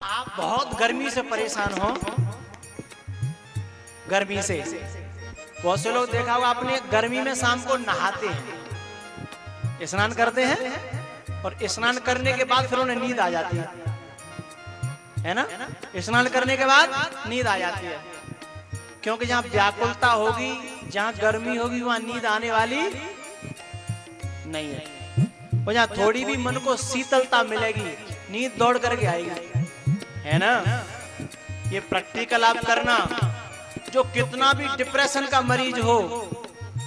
आप बहुत गर्मी से परेशान हो, गर्मी से बहुत से लोग देखा होगा आपने, गर्मी में शाम को नहाते हैं, स्नान करते हैं और स्नान करने के बाद फिर उन्हें नींद आ जाती है ना। स्नान करने के बाद नींद आ जाती है, क्योंकि जहां व्याकुलता होगी, जहां गर्मी होगी, वहां नींद आने वाली नहीं है। और जहां थोड़ी भी मन को शीतलता मिलेगी, नींद दौड़ करके आएगी, है ना। ये प्रैक्टिकल आप करना। जो कितना भी डिप्रेशन का मरीज हो,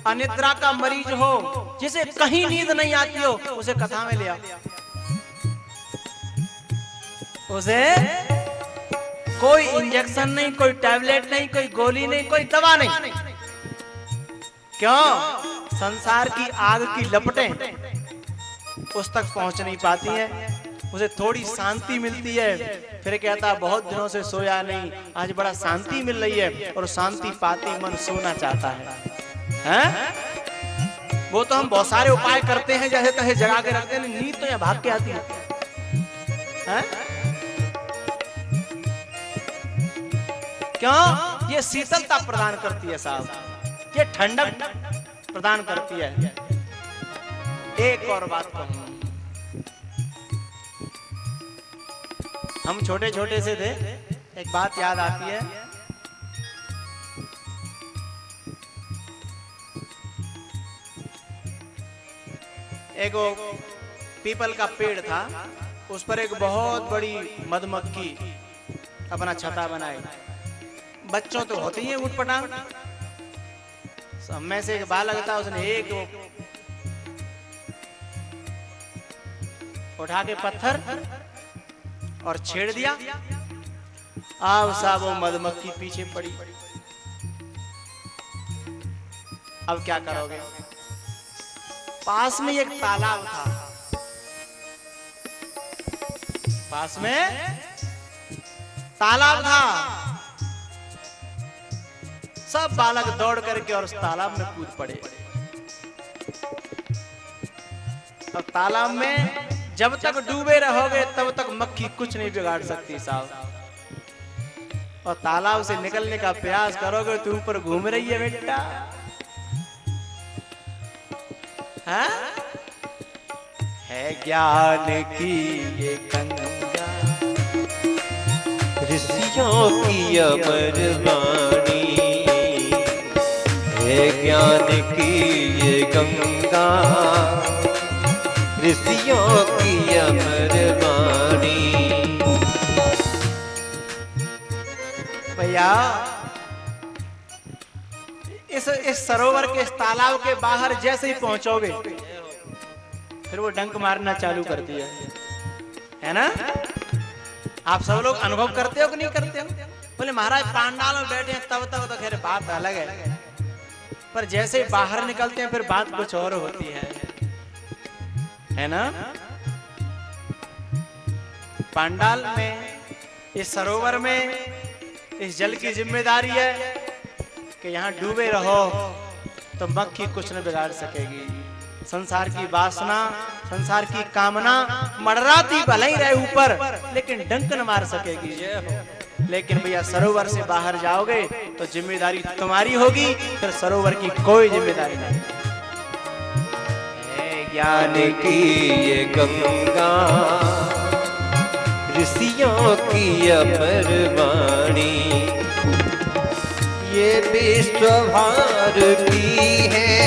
अनिद्रा का मरीज हो, जिसे कहीं नींद नहीं आती हो, उसे कथा में ले आओ। उसे कोई इंजेक्शन नहीं, कोई टैबलेट नहीं, कोई गोली नहीं, कोई दवा नहीं। क्यों? संसार की आग की लपटें उस तक पहुंच नहीं पाती हैं। उसे थोड़ी शांति मिलती है, फिर कहता बहुत दिनों से सोया नहीं, आज बड़ा शांति मिल रही है, और शांति पाते मन सोना चाहता है। हैं? वो तो हम बहुत सारे उपाय करते हैं, जैसे तहे जगा के रखते हैं, नींद तो यहाँ भाग के आती है। हैं? क्यों? ये शीतलता प्रदान करती है साहब, ये ठंडक प्रदान करती है। एक और बात कहूं, हम छोटे छोटे से थे, एक बात याद आती है। एक पीपल का पेड़ था, उस पर एक बहुत बड़ी मधुमक्खी अपना छत्ता बनाए। बच्चों तो होते ही है उठपटांग, सब में से एक बालक था, उसने एक उठा के पत्थर और छेड़ दिया। अब साहब वो मधुमक्खी पीछे पड़ी। अब क्या करोगे? पास में एक तालाब था, पास में तालाब था। सब बालक दौड़ करके और उस तालाब में कूद पड़े। अब तालाब में जब तक डूबे रहोगे तब तक मक्खी कुछ नहीं बिगाड़ सकती साहब, और तालाब से निकलने का प्रयास करोगे तो ऊपर घूम रही है बेटा। है ज्ञान की ये गंगा, ऋषियों की अमर वाणी, है ज्ञान की ये गंगा, ऋषियों की अमर वाणी। भैया इस सरोवर के, इस तालाब के बाहर जैसे ही पहुंचोगे, फिर वो डंक मारना चालू करती है ना। आप सब लोग अनुभव करते हो कि नहीं करते हो? बोले महाराज पांडाल में बैठे हैं तब तक तो खैर बात अलग है, पर जैसे ही बाहर निकलते हैं फिर बात कुछ और होती है ना। पांडाल में, इस सरोवर में, इस जल की जिम्मेदारी है कि यहाँ डूबे रहो तो मक्खी कुछ न बिगाड़ सकेगी। संसार की वासना, संसार की कामना मडराती भले ही रहे ऊपर, लेकिन डंक न मार सकेगी। लेकिन भैया सरोवर से बाहर जाओगे तो जिम्मेदारी तुम्हारी होगी, फिर सरोवर की कोई जिम्मेदारी नहीं। ज्ञान की ये गंगा, ऋषियों की अमर वाणी, ये विश्व भारती है,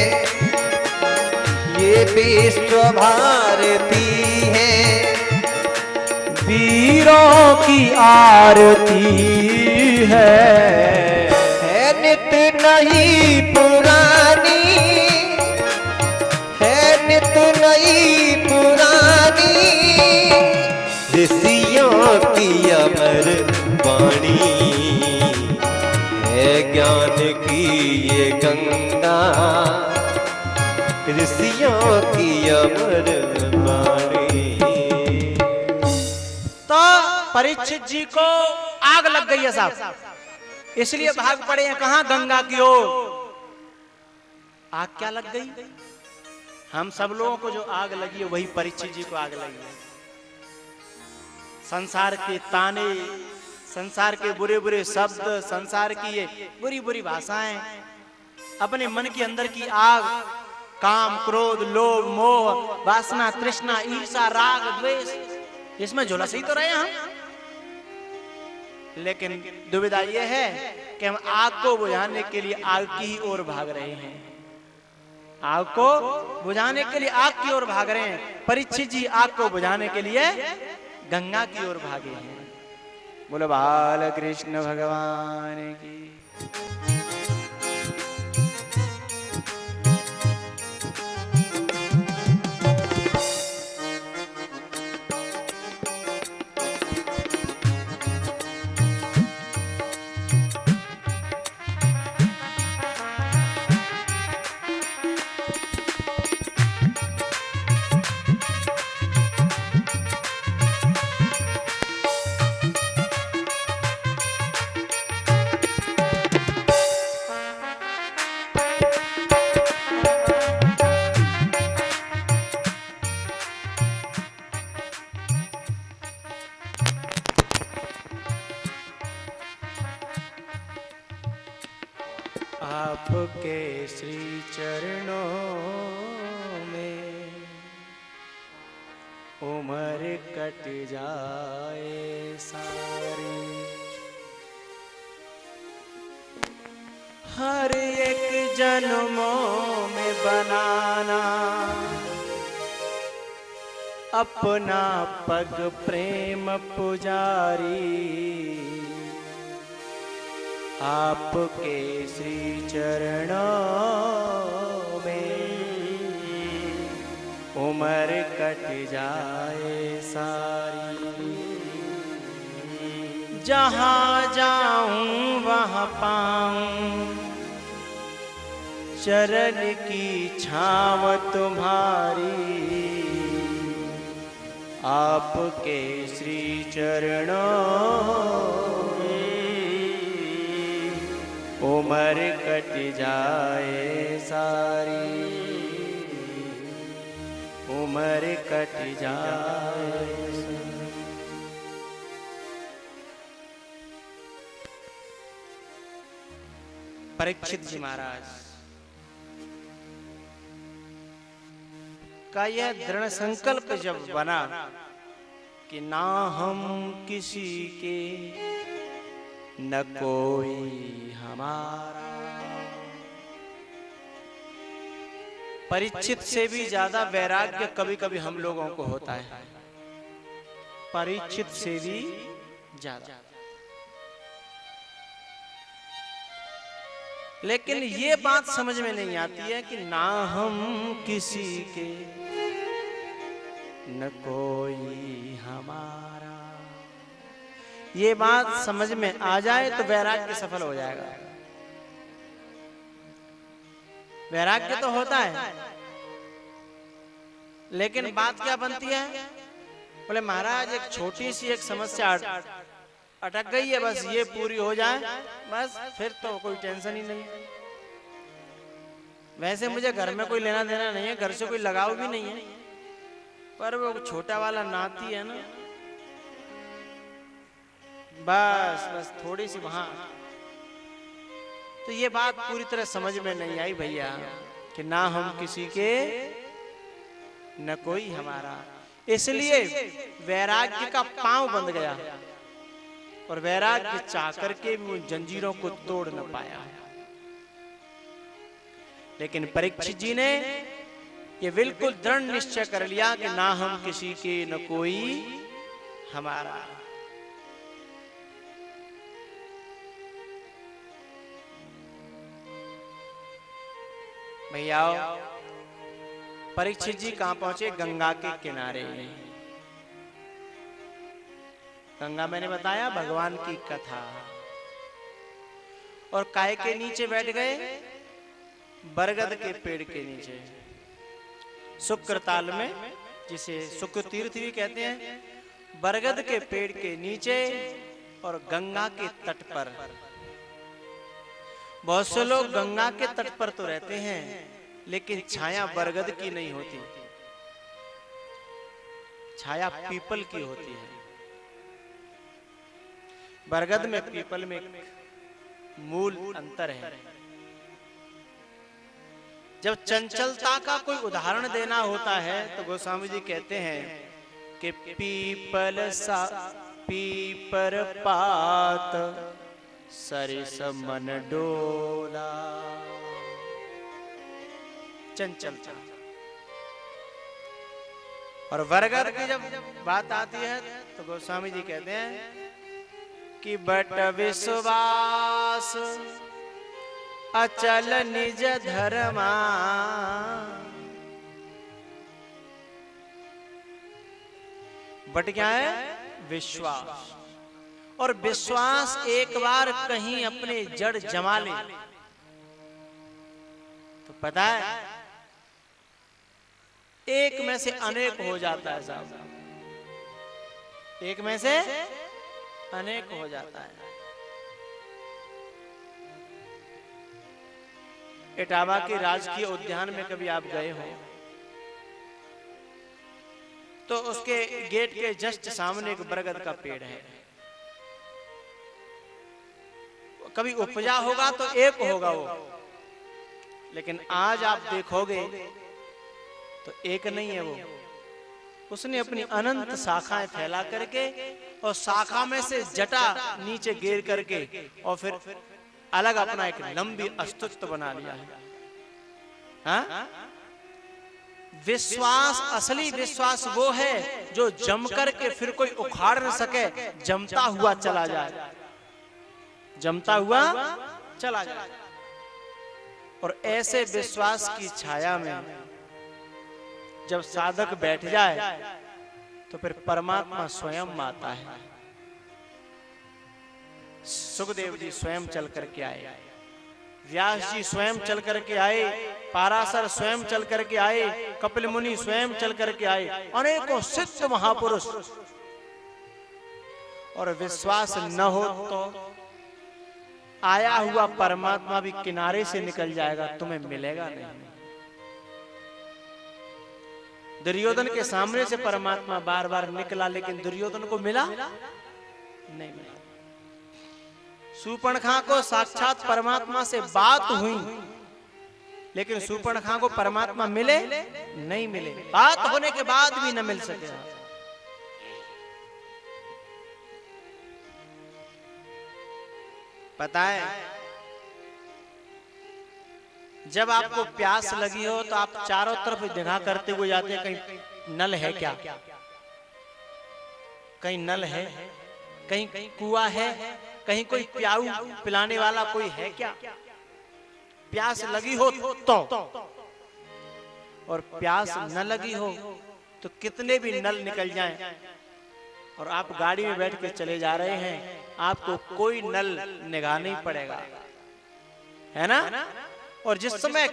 ये विश्व भारती है, वीरों की आरती है नित नई पुरानी, है नित नई पुरानी, ऋषियों की अमर वाणी, है ज्ञान की ये गंगा, ऋषियों की अमर वाणी। तो परीक्षित जी को आग लग गई है साहब, इसलिए भाग पड़े हैं कहां? गंगा की ओर। आग क्या लग गई? हम सब लोगों को जो आग लगी है वही परीक्षित जी को आग लगी है। संसार के ताने, संसार के बुरे बुरे शब्द, संसार की ये बुरी बुरी भाषाएं, अपने मन के अंदर की आग, काम, क्रोध, लोभ, मोह, वासना, तृष्णा, ईर्षा, राग, द्वेष, इसमें झुलस ही तो रहे हम। लेकिन दुविधा यह है कि हम आग को बुझाने के लिए आग की ही ओर भाग रहे हैं। आग को बुझाने के लिए आग की ओर भाग रहे हैं। परीक्षित जी आग को बुझाने के लिए गंगा की ओर भागे हैं। बोलो बाल कृष्ण भगवान की। आपके श्री चरणों में उम्र कट जाए सारी, हर एक जन्मों में बनाना अपना पग प्रेम पुजारी। आपके श्री चरणों में उम्र कट जाए सारी, जहाँ जाऊं वहाँ पाऊं चरण की छाँव तुम्हारी। आपके श्री चरणों उम्र कट जाए सारी, उम्र कट जाए। परीक्षित जी महाराज का यह दृढ़ संकल्प जब बना कि ना हम किसी के न कोई हमारा, परीक्षित से भी ज्यादा वैराग्य कभी कभी हम लोगों को होता है, परीक्षित से भी ज्यादा। लेकिन ये बात समझ में नहीं आती है कि ना हम किसी के न कोई हमारा, ये बात समझ में आ जाए तो वैराग्य सफल हो जाएगा। वैराग्य तो होता है, लेकिन बात क्या बनती है? बोले महाराज एक छोटी सी एक समस्या अटक गई है, बस ये पूरी हो जाए, बस फिर तो कोई टेंशन ही नहीं। वैसे मुझे घर में कोई लेना देना नहीं है, घर से कोई लगाव भी नहीं है, पर वो छोटा वाला नाती है ना, बस थोड़ी सी वहां। तो ये बात पूरी तरह समझ में नहीं आई भैया कि ना हम किसी के न कोई हमारा। इसलिए वैराग्य का पांव बंध गया और वैराग्य चाह करके भी उन जंजीरों को तोड़ न पाया। लेकिन परीक्षित जी ने ये बिल्कुल दृढ़ निश्चय कर लिया कि ना हम किसी के न कोई हमारा। भैया परीक्षित जी कहां पहुंचे? गंगा के किनारे। गंगा मैंने बताया भगवान की कथा। और काय के नीचे बैठ गए? बरगद के पेड़ के नीचे, शुक्रताल में, जिसे शुक्र तीर्थ भी कहते हैं। बरगद के पेड़ के नीचे और गंगा के तट पर। बहुत से लोग गंगा के तट पर तो रहते हैं, लेकिन छाया बरगद की नहीं होती, छाया पीपल की होती है। बरगद में पीपल में मूल अंतर है। जब चंचलता का कोई उदाहरण देना होता है तो गोस्वामी जी कहते हैं कि पीपर पात सरिस मन डोला। चंचलता। और बरगद की जब बात आती है तो गोस्वामी जी कहते हैं कि बट विश्वास अचल निज धर्मा। बट क्या है? विश्वास। और विश्वास एक बार कहीं अपने जड़ जमा ले तो पता है एक में से अनेक हो जाता है साहब, एक में से अनेक हो जाता है। इटावा के राजकीय उद्यान में कभी आप गए हो तो उसके गेट के जस्ट सामने एक बरगद का पेड़ है। कभी उपजा होगा तो एक होगा वो, लेकिन आज आप देखोगे तो एक नहीं है वो। उसने अपनी अनंत शाखाएं फैला करके और शाखा में से जटा नीचे गिर करके और फिर अलग अपना एक लंबी अस्तित्व बना लिया है। हाँ? विश्वास, असली विश्वास वो है जो जम करके फिर कोई उखाड़ न सके, जमता हुआ चला जाए, जमता हुआ चला जाए। और ऐसे विश्वास की छाया में जब साधक बैठ जाए तो फिर परमात्मा स्वयं आता है। सुखदेव जी स्वयं चल करके आए, व्यास जी स्वयं चल करके आए, पाराशर स्वयं चल करके आए, कपिल मुनि स्वयं चल करके आए, अनेकों सिद्ध महापुरुष। और विश्वास न हो तो आया हुआ परमात्मा भी किनारे से निकल जाएगा, तुम्हें मिलेगा नहीं। दुर्योधन के सामने से परमात्मा बार बार निकला, लेकिन दुर्योधन को मिला नहीं मिला। शूर्पणखा को साक्षात परमात्मा से बात हुई, लेकिन शूर्पणखा को परमात्मा मिले नहीं मिले, बात होने के बाद भी न मिल सके। पता है जब आपको प्यास लगी हो तो आप चारों तरफ निगाह करते हुए जाते हैं, कहीं नल है क्या, कहीं नल है, कहीं कुआं है, कहीं कोई प्याऊ पिलाने वाला कोई है क्या। प्यास लगी हो तो, और प्यास न लगी हो तो कितने भी नल निकल जाएं और आप गाड़ी में बैठ के चले जा रहे हैं, आपको कोई नल निगाह नहीं पड़ेगा, है ना। और जिस समय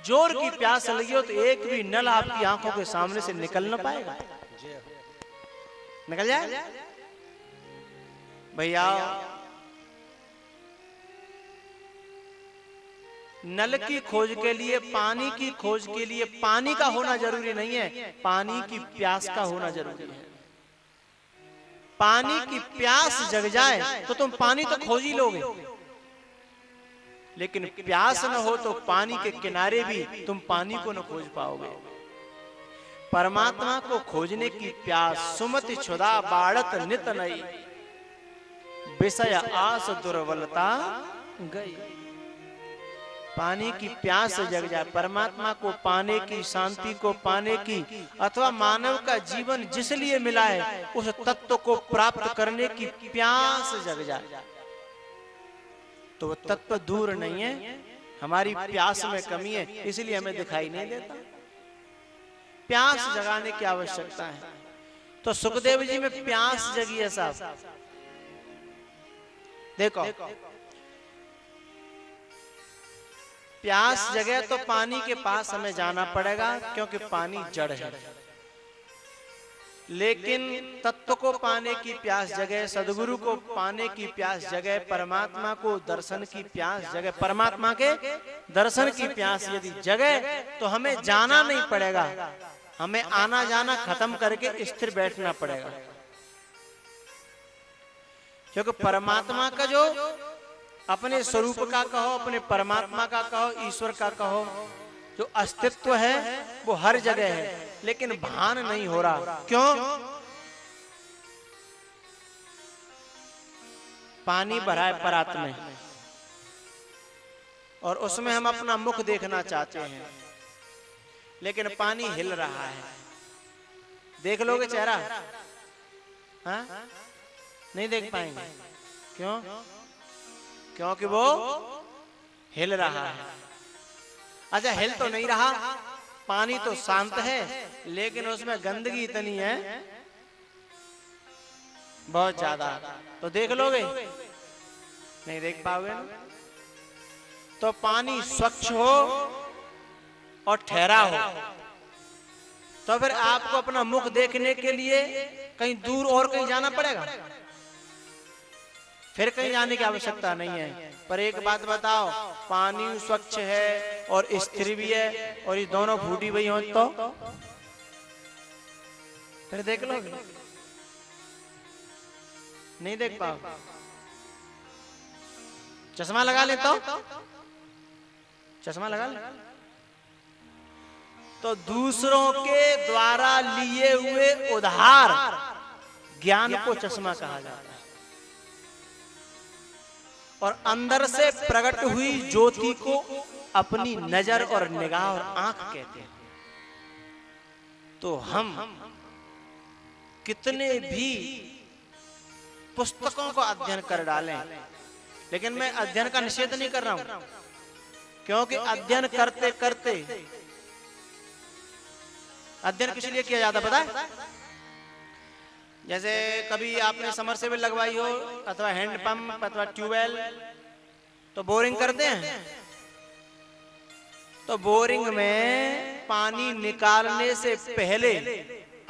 जोर की प्यास लगी हो तो एक भी नल आपकी आंखों के सामने से निकल ना पाएगा, निकल जाए भैया। नल की खोज के लिए, पानी की खोज के लिए पानी का होना जरूरी नहीं है, पानी की प्यास का होना जरूरी है। पानी की प्यास जग जाए तो तुम पानी तो खोज ही लोगे, लेकिन प्यास न हो तो पानी के किनारे भी तुम पानी को न खोज पाओगे। परमात्मा को खोजने की प्यास सुमति क्षुधा बाढ़त नित नई, विषय आस दुर्बलता गई। पानी की प्यास जग जाए, परमात्मा को पाने की, शांति को पाने की, अथवा मानव का जीवन जिस लिए मिला है उस तत्व को प्राप्त करने की प्यास जग जाए तो वो तत्व दूर नहीं है, हमारी प्यास में कमी है, इसलिए हमें दिखाई नहीं देता। प्यास जगाने की आवश्यकता है। तो सुखदेव जी में प्यास जगी है साहब। देखो प्यास जगे तो पानी के पास हमें जाना पड़ेगा, क्योंकि पानी जड़ है। लेकिन तत्व को पाने की प्यास जगे, सदगुरु को पाने की प्यास जगे, परमात्मा को दर्शन की प्यास जगे, परमात्मा के दर्शन की प्यास यदि जगे तो हमें जाना नहीं पड़ेगा, हमें आना जाना खत्म करके स्थिर बैठना पड़ेगा। क्योंकि परमात्मा का जो अपने स्वरूप का कहो, अपने परमात्मा का कहो, ईश्वर का कहो, जो अस्तित्व है वो हर जगह है, लेकिन भान नहीं हो रहा। क्यों? पानी भरा है परात में और उसमें हम अपना मुख देखना चाहते हैं, लेकिन पानी हिल रहा है। देख लोगे चेहरा? हाँ? नहीं देख पाएंगे। क्यों? क्योंकि वो हिल रहा है। अच्छा, हिल तो नहीं रहा, पानी तो शांत है, लेकिन उसमें गंदगी इतनी है बहुत ज्यादा। तो देख लोगे? नहीं देख पाओगे ना। तो पानी स्वच्छ हो और ठहरा हो, तो फिर आपको अपना मुख देखने के लिए कहीं दूर और कहीं जाना पड़ेगा? फिर कहीं जाने की आवश्यकता नहीं है। पर एक बात बताओ, पानी स्वच्छ है और स्त्री भी है और ये दोनों फूटी हुई हो तो फिर देख लो, नहीं देख पाओ। चश्मा लगा लेता हूं, चश्मा लगा ले। तो दूसरों के द्वारा लिए हुए उधार ज्ञान को चश्मा कहा जाता है, और अंदर से प्रकट हुई ज्योति को अपनी नजर और निगाह और आंख कहते हैं। तो हम कितने भी पुस्तकों को अध्ययन कर डालें, लेकिन मैं अध्ययन का निषेध नहीं कर रहा हूं, क्योंकि अध्ययन करते करते, अध्ययन किस लिए किया जाता पता है? जैसे कभी आपने समरसेबल लगवाई हो अथवा हैंडपंप अथवा ट्यूबवेल, तो बोरिंग करते हैं। तो बोरिंग में पानी निकालने से पहले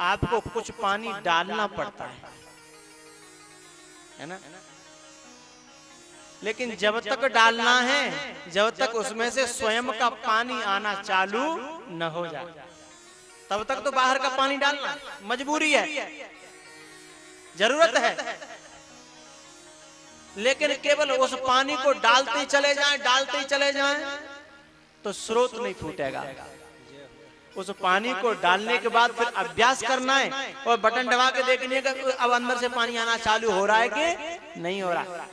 आपको कुछ पानी डालना पड़ता है ना? लेकिन जब तक डालना है, जब तक उसमें से स्वयं का पानी आना चालू न हो जाए, तब तक तो बाहर का पानी डालना मजबूरी है, जरूरत है। लेकिन केवल उस पानी को डालते ही चले जाएं, डालते ही चले जाएं, तो स्रोत नहीं फूटेगा। उस पानी को डालने के बाद फिर अभ्यास करना है और बटन दबा के देखने का अब अंदर से पानी आना चालू हो रहा है कि नहीं हो रहा।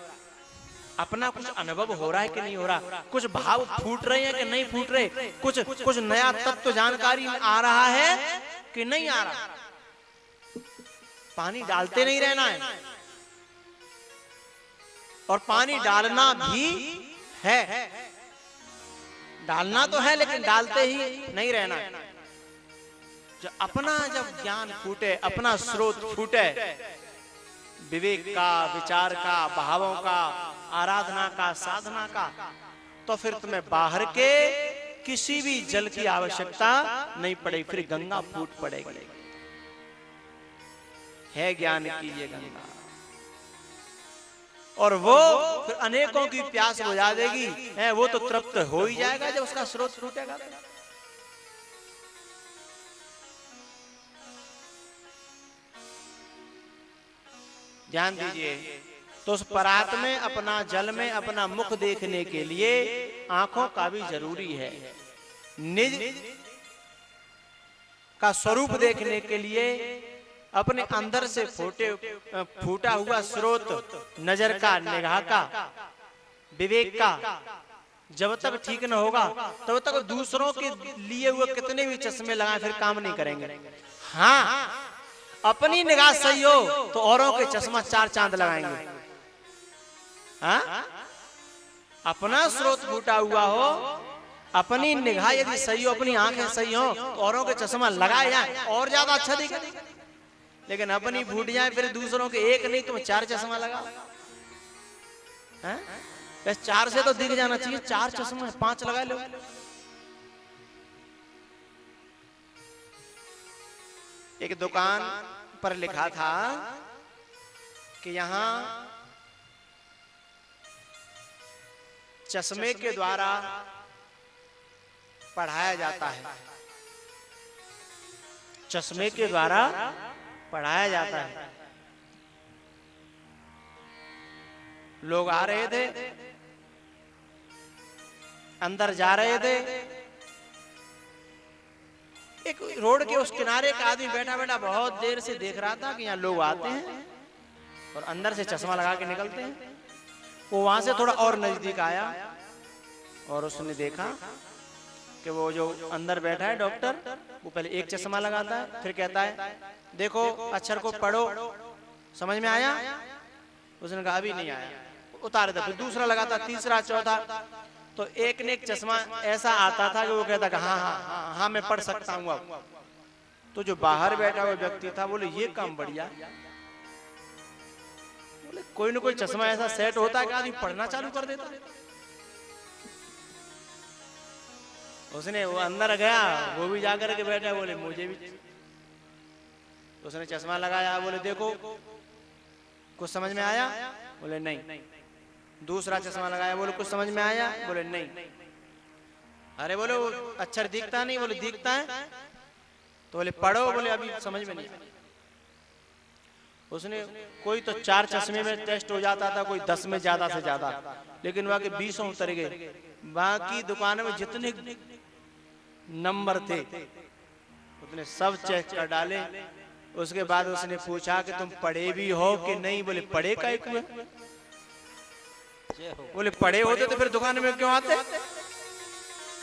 अपना कुछ अनुभव हो रहा है कि नहीं हो रहा, कुछ भाव फूट रहे हैं कि नहीं फूट रहे, कुछ नया तत्व जानकारी आ रहा है कि नहीं आ रहा। पानी डालते नहीं रहना है, और पानी डालना भी है, डालना तो है लेकिन डालते ही नहीं रहना है। जब ज्ञान फूटे, अपना स्रोत फूटे, विवेक का, विचार का, भावों का, आराधना का, साधना का, तो फिर तुम्हें बाहर के किसी भी जल की आवश्यकता नहीं पड़ेगी, फिर गंगा फूट पड़ेगी। है ज्ञान की ये गंगा, और वो फिर अनेकों की प्यास बुझा देगी। है वो तो तृप्त हो ही जाएगा जब उसका स्रोत फूटेगा। ध्यान दीजिए, तो उस परात में, अपना जल में अपना मुख देखने के लिए आंखों का भी जरूरी है। निज का स्वरूप देखने के लिए अपने अंदर से फूटा हुआ स्रोत, नजर का, निगाह का, विवेक का जब तक ठीक न होगा, तब तक दूसरों के लिए हुए कितने भी चश्मे लगाएं फिर काम नहीं करेंगे। हाँ, अपनी निगाह सही हो तो औरों के चश्मा चार चांद लगाएंगे। हाँ? अपना स्रोत फूटा हुआ हो, अपनी निगाह यदि सही हो, अपनी आंखें सही हो, तो औरों के चश्मा लगाए जाए और ज्यादा अच्छा दिखे। लेकिन अपनी फूट जाए फिर दूसरों के एक नहीं तुम चार चश्मा लगा। बस चार से तो दिख जाना चाहिए, चार चश्मा 5 लगा लो। एक दुकान पर लिखा था कि यहां चश्मे के द्वारा पढ़ाया जाता है, चश्मे के द्वारा पढ़ाया जाता है। लोग आ रहे थे, अंदर जा रहे थे। एक रोड के उस किनारे एक आदमी बैठा बैठा बहुत देर से देख रहा था कि यहाँ लोग आते हैं और अंदर से चश्मा लगा के निकलते हैं। वो वहां से थोड़ा और नजदीक आया और उसने देखा कि वो जो अंदर बैठा है डॉक्टर, वो पहले एक चश्मा लगाता है, फिर कहता है देखो अक्षर को पढ़ो, समझ में आया? उसने कहा अभी नहीं आया, उतार दे। फिर दूसरा लगाता, तीसरा, चौथा। तो एक ने एक चश्मा ऐसा आता था कि वो कहता हाँ हाँ हाँ हाँ मैं पढ़ सकता हूँ अब। तो जो बाहर बैठा हुआ व्यक्ति था बोले ये काम बढ़िया। बोले कोई ना कोई चश्मा ऐसा सेट होता है कि आदमी पढ़ना चालू कर देता। उसने वो अंदर गया, वो भी जाकर के बैठा, बोले मुझे भी। उसने चश्मा लगाया, बोले देखो कुछ समझ में आया? बोले नहीं। दूसरा चश्मा लगाया, बोले कुछ समझ में आया? बोले नहीं। अरे बोले वो अक्षर दिखता नहीं? बोले दिखता है। तो बोले पढ़ो, बोले अभी समझ में नहीं। उसने कोई तो 4 चश्मे में टेस्ट हो जाता था, कोई 10 में ज्यादा से ज्यादा, लेकिन वहां के 20 उतर गए। बाकी दुकान में जितने नंबर थे उसने सब चेक कर डाले। उसके बाद उसने पूछा कि तुम पढ़े भी हो कि नहीं? बोले पढ़े का एक हुए। बोले पढ़े होते तो फिर दुकान में क्यों आते?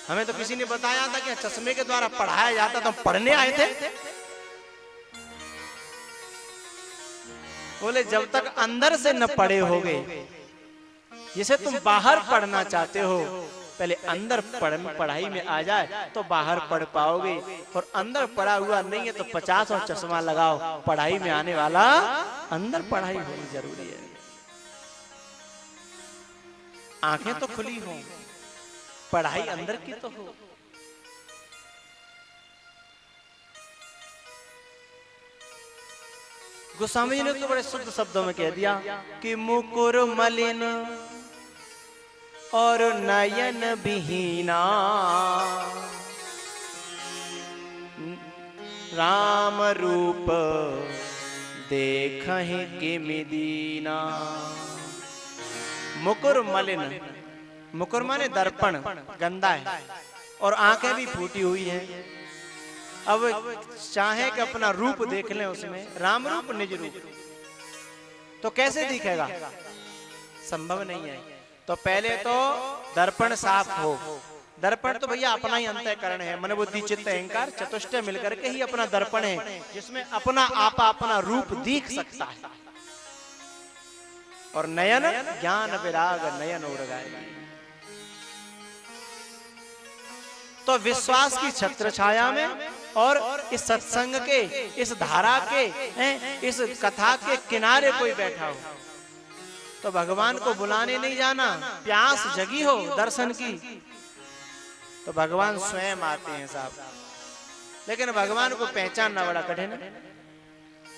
हमें तो किसी ने बताया था कि चश्मे के द्वारा पढ़ाया जाता, तो हम पढ़ने आए थे। बोले जब तक अंदर से न पढ़े होगे, जिसे तुम बाहर पढ़ना चाहते हो, पहले अंदर पढ़ाई में आ जाए तो बाहर पढ़ पाओगे। और अंदर पढ़ा हुआ नहीं है तो 50 और चश्मा लगाओ, पढ़ाई में आने वाला अंदर पढ़ाई होनी जरूरी है। आंखें तो खुली हो, पढ़ाई अंदर की तो हो। गोस्वामी जी ने तो बड़े शुद्ध शब्दों में कह दिया कि मुकुर मलिन और नयन विहीना, राम रूप देखहि किमि दीना। मुकुर मलिन, मुकुर माने दर्पण, गंदा है, और आंखें भी फूटी हुई हैं। अब चाहे कि अपना रूप देख लें उसमें, राम रूप निज रूप, तो कैसे दिखेगा? संभव नहीं है। तो पहले तो दर्पण साफ हो। दर्पण तो भैया अपना ही अंतःकरण है, मन बुद्धि चित्त अहंकार चतुष्टय मिलकर के ही अपना दर्पण है, जिसमें अपना आपा अपना रूप दिख सकता है। और नयन ज्ञान विराग नयन और गाएगा। तो विश्वास की छत्र छाया में और इस सत्संग के, इस धारा के, इस कथा के किनारे कोई बैठा हो तो भगवान को बुलाने नहीं जाना। प्यास जगी हो दर्शन की तो भगवान स्वयं आते हैं साहब। लेकिन भगवान को पहचानना बड़ा कठिन है।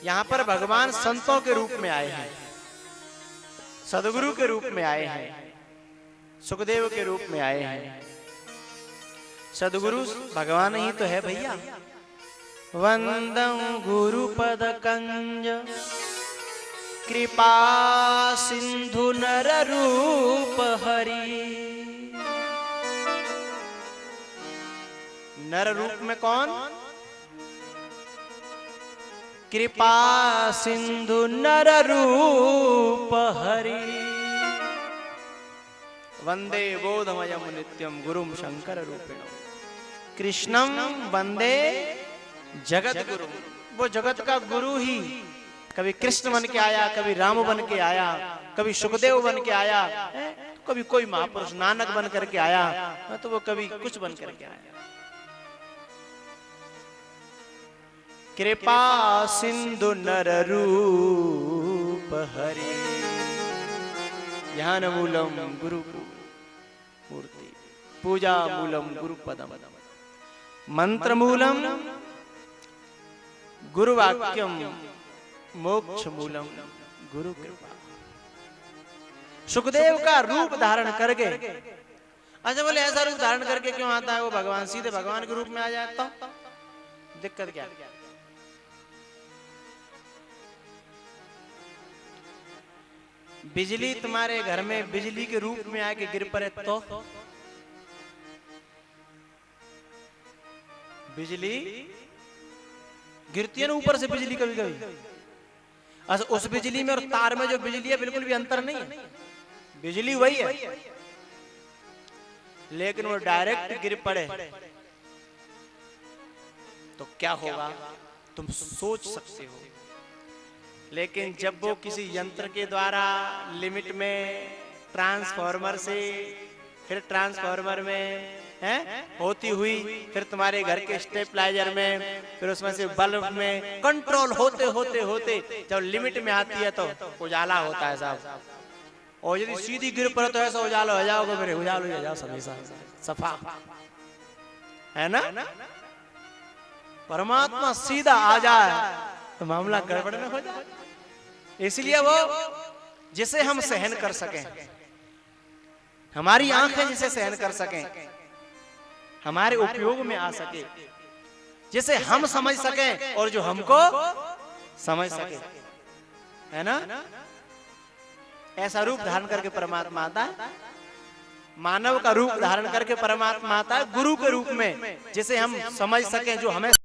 यहाँ पर भगवान संतों के रूप में आए हैं, सदगुरु के रूप में आए हैं, सुखदेव के रूप में आए हैं। सदगुरु भगवान ही तो है भैया। वंदं गुरु पद कंज कृपा सिंधु नर रूप हरि। नर रूप में कौन? कृपा सिंधु नर रूप हरि। वंदे बोधमयम नित्यम गुरुम शंकर रूपिण कृष्णम वंदे जगत गुरु। वो जगत का गुरु ही कभी कृष्ण बन के आया, कभी राम बन के आया, कभी सुखदेव बन के आया, कभी कोई महापुरुष नानक बन करके आया, तो वो कभी कुछ बन करके आया। कृपा सिंधु नर रूप हरि। ध्यान मूलम गुरु मूर्ति, पूजा मूलम गुरु पदम, मंत्र मूलम गुरु वाक्यम, मोक्ष मूलम गुरु कृपा। सुखदेव का रूप धारण करके, अच्छा बोले ऐसा रूप धारण करके क्यों आता है वो भगवान? सीधे भगवान के रूप में आ जाए तो दिक्कत क्या? बिजली तुम्हारे घर में बिजली के रूप में आके गिर पड़े तो बिजली गिरती है ना ऊपर से बिजली कभी कभी। अच्छा उस बिजली में और तार में जो बिजली है बिल्कुल भी अंतर नहीं है, बिजली वही है, लेकिन वो डायरेक्ट गिर पड़े तो क्या होगा तुम सोच सकते हो। लेकिन जब वो किसी यंत्र के द्वारा लिमिट में ट्रांसफार्मर से फिर ट्रांसफार्मर में होती हुई फिर तुम्हारे घर के स्टेबलाइजर में फिर उसमें से बल्ब में कंट्रोल होते होते होते जब लिमिट में आती है तो उजाला होता है साहब। और यदि सीधी गिर पड़े तो ऐसा उजाला हो जाओगे, मेरे उजाला हो जाओ हमेशा सफा, है ना। परमात्मा सीधा आ जाए तो मामला गड़बड़ न हो जाए। इसलिए वो जिसे हम सहन कर सकें, हमारी आंखें जिसे सहन कर सकें, हमारे उपयोग में आ सके, जिसे हम समझ सकें और जो हमको समझ सके, है ना। ऐसा रूप धारण करके परमात्मा आता है, मानव का रूप धारण करके परमात्मा आता है गुरु के रूप में, जिसे हम समझ सकें, जो हमें